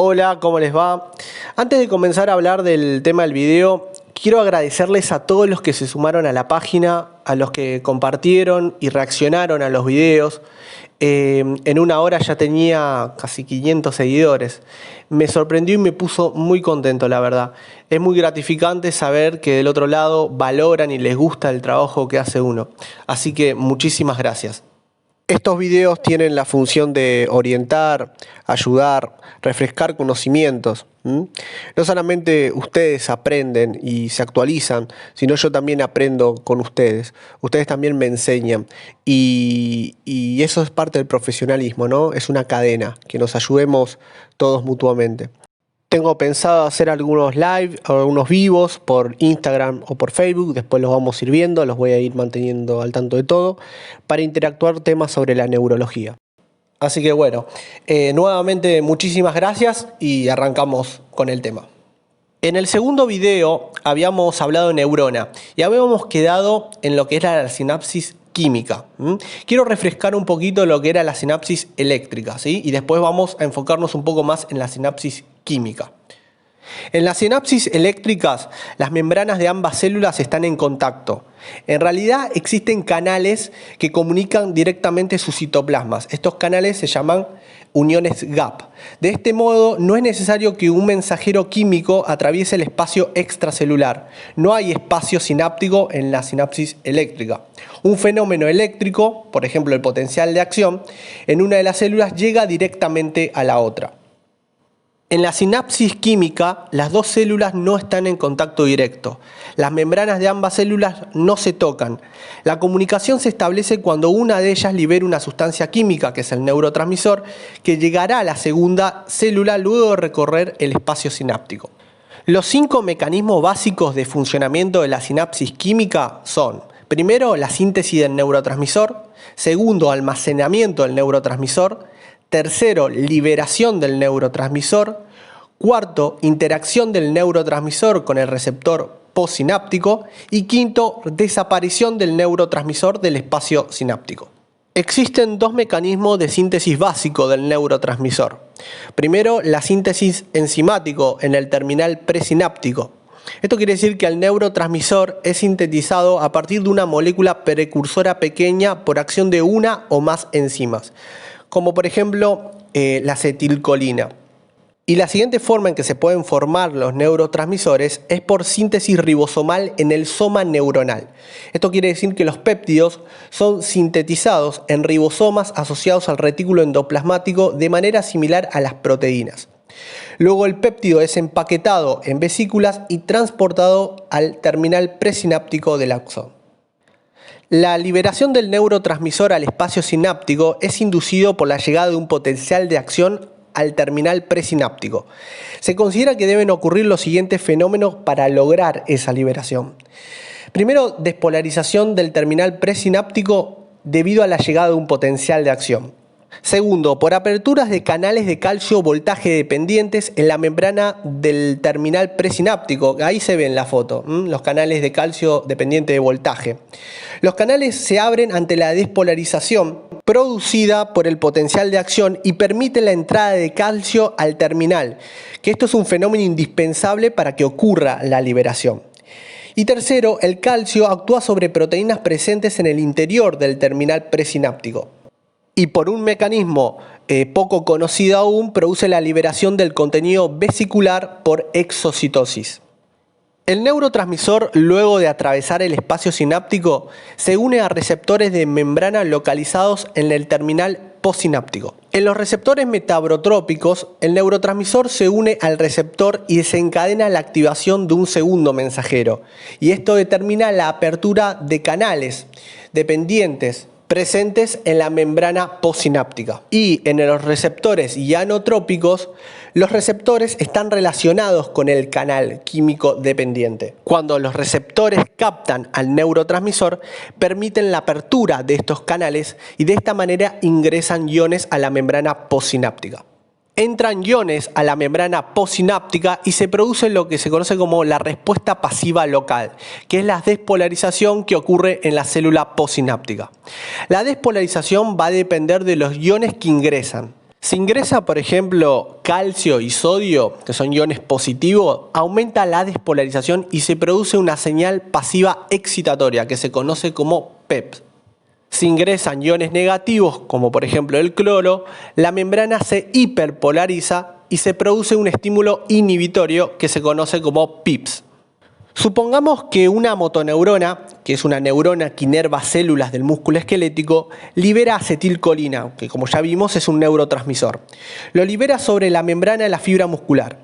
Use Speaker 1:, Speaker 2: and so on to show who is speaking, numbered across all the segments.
Speaker 1: Hola, ¿cómo les va? Antes de comenzar a hablar del tema del video, quiero agradecerles a todos los que se sumaron a la página, a los que compartieron y reaccionaron a los videos. En una hora ya tenía casi 500 seguidores. Me sorprendió y me puso muy contento, la verdad. Es muy gratificante saber que del otro lado valoran y les gusta el trabajo que hace uno. Así que muchísimas gracias. Estos videos tienen la función de orientar, ayudar, refrescar conocimientos. No solamente ustedes aprenden y se actualizan, sino yo también aprendo con ustedes. Ustedes también me enseñan y eso es parte del profesionalismo, ¿no? Es una cadena, que nos ayudemos todos mutuamente. Tengo pensado hacer algunos live, algunos vivos por Instagram o por Facebook, después los vamos a ir viendo, los voy a ir manteniendo al tanto de todo, para interactuar temas sobre la neurología. Así que bueno, nuevamente muchísimas gracias y arrancamos con el tema. En el segundo video habíamos hablado de neurona y habíamos quedado en lo que era la sinapsis química. Quiero refrescar un poquito lo que era la sinapsis eléctrica, ¿sí? Y después vamos a enfocarnos un poco más en la sinapsis química. En las sinapsis eléctricas, las membranas de ambas células están en contacto. En realidad existen canales que comunican directamente sus citoplasmas. Estos canales se llaman uniones gap. De este modo, no es necesario que un mensajero químico atraviese el espacio extracelular. No hay espacio sináptico en la sinapsis eléctrica. Un fenómeno eléctrico, por ejemplo el potencial de acción, en una de las células llega directamente a la otra. En la sinapsis química, las dos células no están en contacto directo. Las membranas de ambas células no se tocan. La comunicación se establece cuando una de ellas libera una sustancia química, que es el neurotransmisor, que llegará a la segunda célula luego de recorrer el espacio sináptico. Los 5 mecanismos básicos de funcionamiento de la sinapsis química son: primero, la síntesis del neurotransmisor; segundo, almacenamiento del neurotransmisor; tercero, liberación del neurotransmisor; cuarto, interacción del neurotransmisor con el receptor postsináptico; y quinto, desaparición del neurotransmisor del espacio sináptico. Existen 2 mecanismos de síntesis básico del neurotransmisor. Primero, la síntesis enzimático en el terminal presináptico. Esto quiere decir que el neurotransmisor es sintetizado a partir de una molécula precursora pequeña por acción de una o más enzimas, como por ejemplo la acetilcolina. Y la siguiente forma en que se pueden formar los neurotransmisores es por síntesis ribosomal en el soma neuronal. Esto quiere decir que los péptidos son sintetizados en ribosomas asociados al retículo endoplasmático de manera similar a las proteínas. Luego el péptido es empaquetado en vesículas y transportado al terminal presináptico del axón. La liberación del neurotransmisor al espacio sináptico es inducido por la llegada de un potencial de acción al terminal presináptico. Se considera que deben ocurrir los siguientes fenómenos para lograr esa liberación. Primero, despolarización del terminal presináptico debido a la llegada de un potencial de acción. Segundo, por aperturas de canales de calcio voltaje dependientes en la membrana del terminal presináptico. Ahí se ve en la foto, los canales de calcio dependiente de voltaje. Los canales se abren ante la despolarización producida por el potencial de acción y permiten la entrada de calcio al terminal, que esto es un fenómeno indispensable para que ocurra la liberación. Y tercero, el calcio actúa sobre proteínas presentes en el interior del terminal presináptico. Y por un mecanismo poco conocido aún, produce la liberación del contenido vesicular por exocitosis. El neurotransmisor, luego de atravesar el espacio sináptico, se une a receptores de membrana localizados en el terminal postsináptico. En los receptores metabrotrópicos, el neurotransmisor se une al receptor y desencadena la activación de un segundo mensajero. Y esto determina la apertura de canales dependientes presentes en la membrana postsináptica. Y en los receptores ionotrópicos, los receptores están relacionados con el canal químico dependiente. Cuando los receptores captan al neurotransmisor, permiten la apertura de estos canales y de esta manera ingresan iones a la membrana postsináptica. Entran iones a la membrana postsináptica y se produce lo que se conoce como la respuesta pasiva local, que es la despolarización que ocurre en la célula postsináptica. La despolarización va a depender de los iones que ingresan. Si ingresa, por ejemplo, calcio y sodio, que son iones positivos, aumenta la despolarización y se produce una señal pasiva excitatoria que se conoce como PEP. Si ingresan iones negativos, como por ejemplo el cloro, la membrana se hiperpolariza y se produce un estímulo inhibitorio que se conoce como PIPS. Supongamos que una motoneurona, que es una neurona que inerva células del músculo esquelético, libera acetilcolina, que como ya vimos es un neurotransmisor. Lo libera sobre la membrana de la fibra muscular.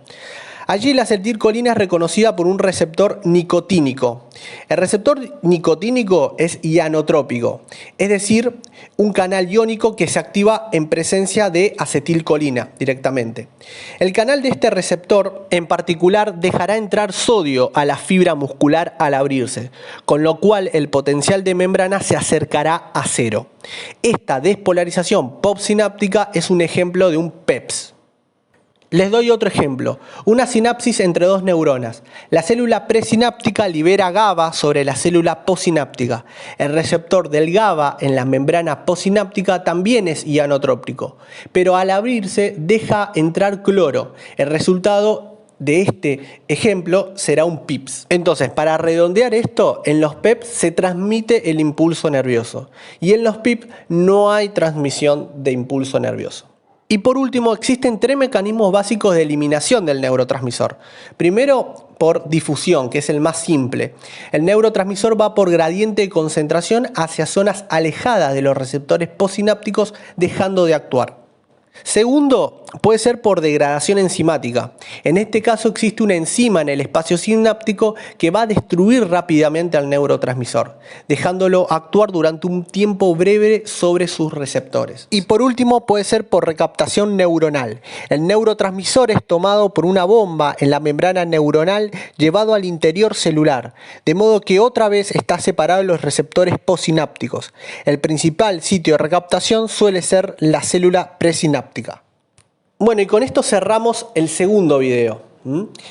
Speaker 1: Allí la acetilcolina es reconocida por un receptor nicotínico. El receptor nicotínico es ionotrópico, es decir, un canal iónico que se activa en presencia de acetilcolina directamente. El canal de este receptor en particular dejará entrar sodio a la fibra muscular al abrirse, con lo cual el potencial de membrana se acercará a cero. Esta despolarización postsináptica es un ejemplo de un PEPS. Les doy otro ejemplo, una sinapsis entre dos neuronas. La célula presináptica libera GABA sobre la célula postsináptica. El receptor del GABA en la membrana postsináptica también es ionotrópico, pero al abrirse deja entrar cloro. El resultado de este ejemplo será un PIPS. Entonces, para redondear esto, en los PEPs se transmite el impulso nervioso y en los PIP no hay transmisión de impulso nervioso. Y por último, existen tres mecanismos básicos de eliminación del neurotransmisor. Primero, por difusión, que es el más simple. El neurotransmisor va por gradiente de concentración hacia zonas alejadas de los receptores postsinápticos, dejando de actuar. Segundo, puede ser por degradación enzimática. En este caso existe una enzima en el espacio sináptico que va a destruir rápidamente al neurotransmisor, dejándolo actuar durante un tiempo breve sobre sus receptores. Y por último, puede ser por recaptación neuronal. El neurotransmisor es tomado por una bomba en la membrana neuronal llevado al interior celular, de modo que otra vez está separado de los receptores postsinápticos. El principal sitio de recaptación suele ser la célula presináptica. Bueno, y con esto cerramos el segundo video,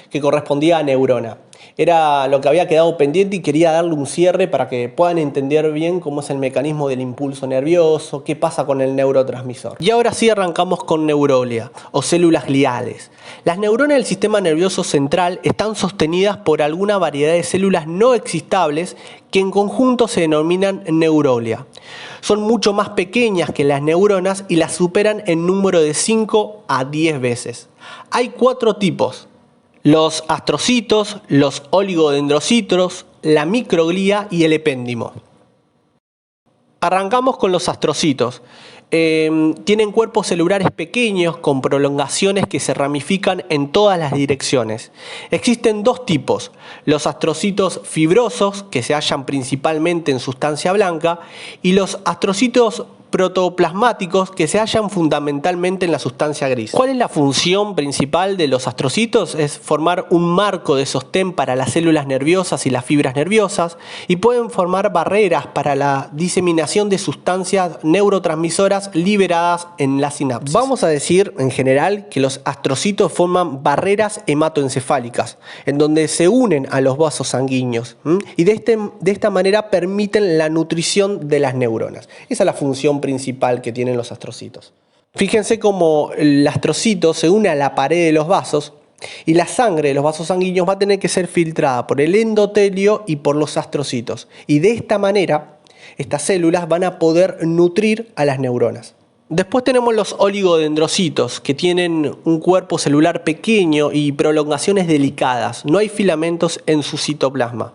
Speaker 1: que correspondía a neurona. Era lo que había quedado pendiente y quería darle un cierre para que puedan entender bien cómo es el mecanismo del impulso nervioso, qué pasa con el neurotransmisor. Y ahora sí arrancamos con neuroglia o células gliales. Las neuronas del sistema nervioso central están sostenidas por alguna variedad de células no excitables que en conjunto se denominan neuroglia. Son mucho más pequeñas que las neuronas y las superan en número de 5 a 10 veces. Hay 4 tipos: los astrocitos, los oligodendrocitos, la microglía y el epéndimo. Arrancamos con los astrocitos. Tienen cuerpos celulares pequeños con prolongaciones que se ramifican en todas las direcciones. Existen dos tipos: los astrocitos fibrosos, que se hallan principalmente en sustancia blanca, y los astrocitos protoplasmáticos, que se hallan fundamentalmente en la sustancia gris. ¿Cuál es la función principal de los astrocitos? Es formar un marco de sostén para las células nerviosas y las fibras nerviosas, y pueden formar barreras para la diseminación de sustancias neurotransmisoras liberadas en la sinapsis. Vamos a decir en general que los astrocitos forman barreras hematoencefálicas, en donde se unen a los vasos sanguíneos, y de esta manera permiten la nutrición de las neuronas. Esa es la función principal que tienen los astrocitos. Fíjense cómo el astrocito se une a la pared de los vasos y la sangre de los vasos sanguíneos va a tener que ser filtrada por el endotelio y por los astrocitos. Y de esta manera, estas células van a poder nutrir a las neuronas. Después tenemos los oligodendrocitos, que tienen un cuerpo celular pequeño y prolongaciones delicadas. No hay filamentos en su citoplasma.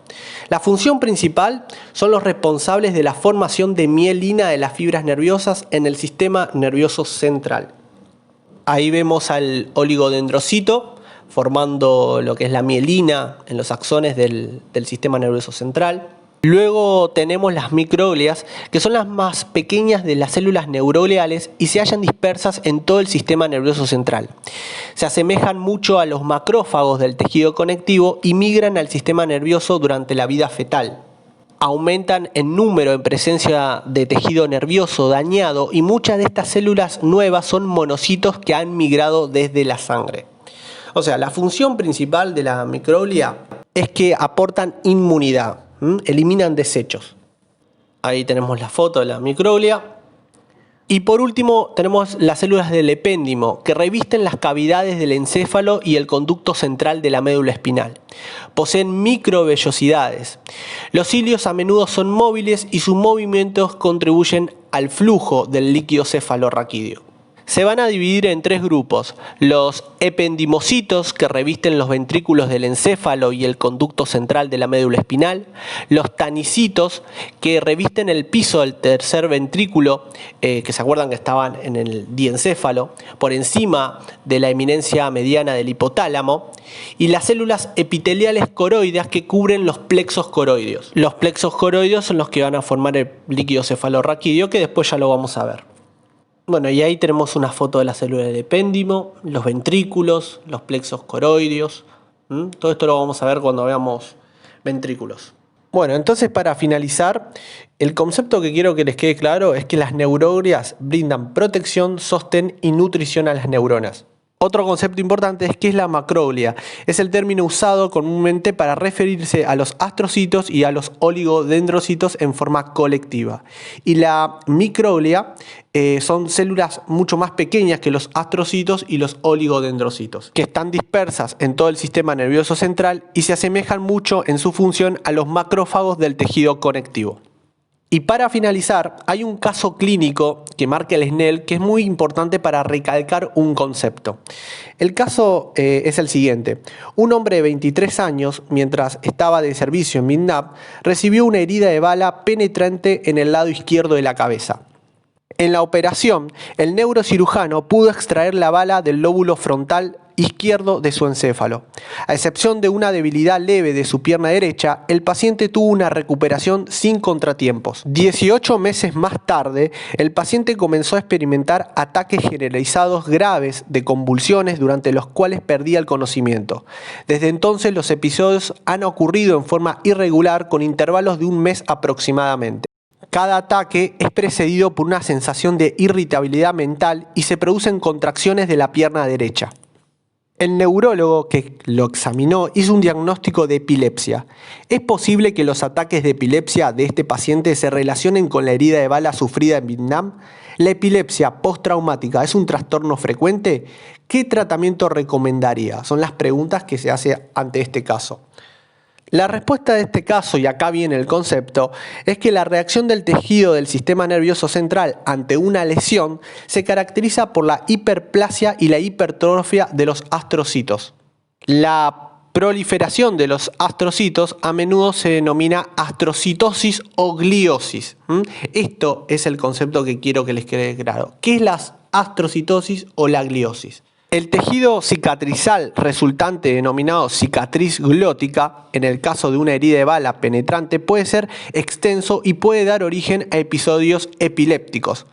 Speaker 1: La función principal son los responsables de la formación de mielina de las fibras nerviosas en el sistema nervioso central. Ahí vemos al oligodendrocito formando lo que es la mielina en los axones del sistema nervioso central. Luego tenemos las microglias, que son las más pequeñas de las células neurogliales y se hallan dispersas en todo el sistema nervioso central. Se asemejan mucho a los macrófagos del tejido conectivo y migran al sistema nervioso durante la vida fetal. Aumentan en número en presencia de tejido nervioso dañado y muchas de estas células nuevas son monocitos que han migrado desde la sangre. O sea, la función principal de la microglia es que aportan inmunidad. Eliminan desechos. Ahí tenemos la foto de la microglia. Y por último tenemos las células del epéndimo, que revisten las cavidades del encéfalo y el conducto central de la médula espinal. Poseen microvellosidades. Los cilios a menudo son móviles y sus movimientos contribuyen al flujo del líquido cefalorraquídeo. Se van a dividir en tres grupos: los ependimocitos, que revisten los ventrículos del encéfalo y el conducto central de la médula espinal; los tanicitos, que revisten el piso del tercer ventrículo, que se acuerdan que estaban en el diencéfalo, por encima de la eminencia mediana del hipotálamo; y las células epiteliales coroideas, que cubren los plexos coroideos. Los plexos coroideos son los que van a formar el líquido cefalorraquídeo, que después ya lo vamos a ver. Bueno, y ahí tenemos una foto de la célula del epéndimo, los ventrículos, los plexos coroideos. Todo esto lo vamos a ver cuando veamos ventrículos. Bueno, entonces para finalizar, el concepto que quiero que les quede claro es que las neuroglias brindan protección, sostén y nutrición a las neuronas. Otro concepto importante es que es la macroglia. Es el término usado comúnmente para referirse a los astrocitos y a los oligodendrocitos en forma colectiva. Y la microglia son células mucho más pequeñas que los astrocitos y los oligodendrocitos, que están dispersas en todo el sistema nervioso central y se asemejan mucho en su función a los macrófagos del tejido conectivo. Y para finalizar, hay un caso clínico que marca el SNEL que es muy importante para recalcar un concepto. El caso es el siguiente. Un hombre de 23 años, mientras estaba de servicio en Vietnam, recibió una herida de bala penetrante en el lado izquierdo de la cabeza. En la operación, el neurocirujano pudo extraer la bala del lóbulo frontal izquierdo de su encéfalo. A excepción de una debilidad leve de su pierna derecha, el paciente tuvo una recuperación sin contratiempos. 18 meses más tarde, el paciente comenzó a experimentar ataques generalizados graves de convulsiones durante los cuales perdía el conocimiento. Desde entonces, los episodios han ocurrido en forma irregular con intervalos de un mes aproximadamente. Cada ataque es precedido por una sensación de irritabilidad mental y se producen contracciones de la pierna derecha. El neurólogo que lo examinó hizo un diagnóstico de epilepsia. ¿Es posible que los ataques de epilepsia de este paciente se relacionen con la herida de bala sufrida en Vietnam? ¿La epilepsia postraumática es un trastorno frecuente? ¿Qué tratamiento recomendaría? Son las preguntas que se hace ante este caso. La respuesta de este caso, y acá viene el concepto, es que la reacción del tejido del sistema nervioso central ante una lesión se caracteriza por la hiperplasia y la hipertrofia de los astrocitos. La proliferación de los astrocitos a menudo se denomina astrocitosis o gliosis. Esto es el concepto que quiero que les quede claro. ¿Qué es la astrocitosis o la gliosis? El tejido cicatrizal resultante, denominado cicatriz glótica, en el caso de una herida de bala penetrante, puede ser extenso y puede dar origen a episodios epilépticos,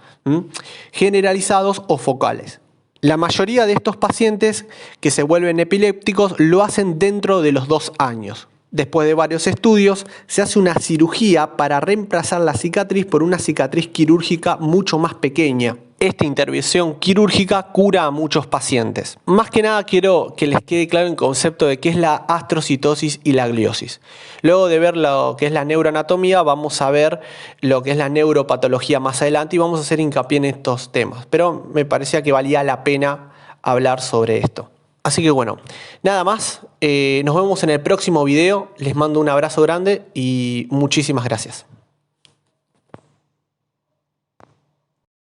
Speaker 1: generalizados o focales. La mayoría de estos pacientes que se vuelven epilépticos lo hacen dentro de los 2 años. Después de varios estudios, se hace una cirugía para reemplazar la cicatriz por una cicatriz quirúrgica mucho más pequeña. Esta intervención quirúrgica cura a muchos pacientes. Más que nada quiero que les quede claro el concepto de qué es la astrocitosis y la gliosis. Luego de ver lo que es la neuroanatomía, vamos a ver lo que es la neuropatología más adelante y vamos a hacer hincapié en estos temas. Pero me parecía que valía la pena hablar sobre esto. Así que bueno, nada más. Nos vemos en el próximo video. Les mando un abrazo grande y muchísimas gracias.